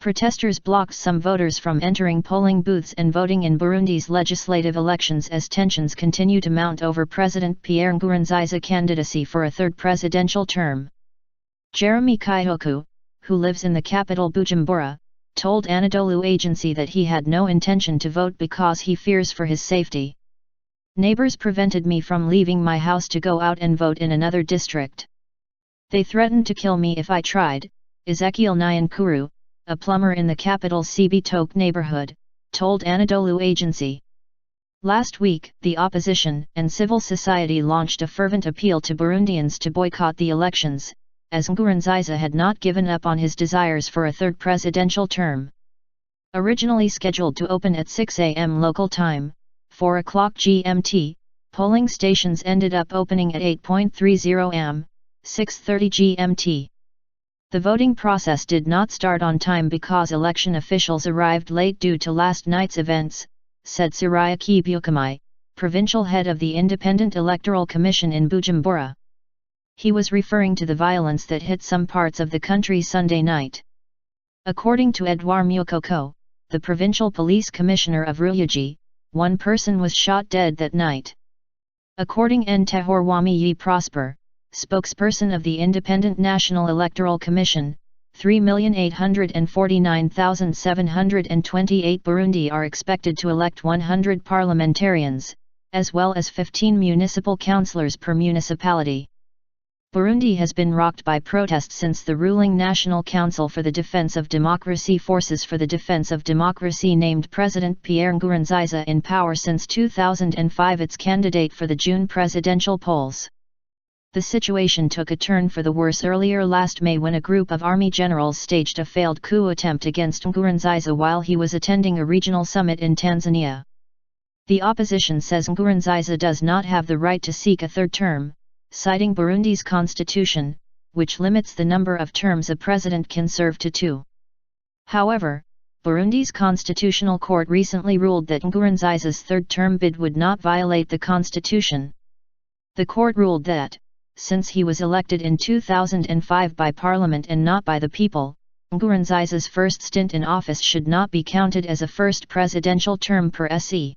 Protesters blocked some voters from entering polling booths and voting in Burundi's legislative elections as tensions continue to mount over President Pierre Nkurunziza's candidacy for a third presidential term. Jeremie Kayuku, who lives in the capital Bujumbura, told Anadolu Agency that he had no intention to vote because he fears for his safety. Neighbors prevented me from leaving my house to go out and vote in another district. They threatened to kill me if I tried, Ezechiel Niyonkuru, a plumber in the capital's Cibitoke neighborhood, told Anadolu Agency. Last week, the opposition and civil society launched a fervent appeal to Burundians to boycott the elections, as Nkurunziza had not given up on his desires for a third presidential term. Originally scheduled to open at 6 a.m. local time, 4 o'clock GMT, polling stations ended up opening at 8:30 am, 6:30 GMT. The voting process did not start on time because election officials arrived late due to last night's events, said Jeremie Kayuku, provincial head of the Independent Electoral Commission in Bujumbura. He was referring to the violence that hit some parts of the country Sunday night. According to Jeremie Kayuku, the provincial police commissioner of Ruyigi, one person was shot dead that night. According to Ntahorwami Prosper, spokesperson of the Independent National Electoral Commission, 3,849,728 Burundi are expected to elect 100 parliamentarians, as well as 15 municipal councillors per municipality. Burundi has been rocked by protests since the ruling National Council for the Defense of Democracy Forces for the Defense of Democracy named President Pierre Nkurunziza in power since 2005 its candidate for the June presidential polls. The situation took a turn for the worse earlier last May when a group of army generals staged a failed coup attempt against Nkurunziza while he was attending a regional summit in Tanzania. The opposition says Nkurunziza does not have the right to seek a third term, citing Burundi's constitution, which limits the number of terms a president can serve to 2. However, Burundi's constitutional court recently ruled that Nkurunziza's third-term bid would not violate the constitution. The court ruled that, since he was elected in 2005 by parliament and not by the people, Nkurunziza's first stint in office should not be counted as a first presidential term per se.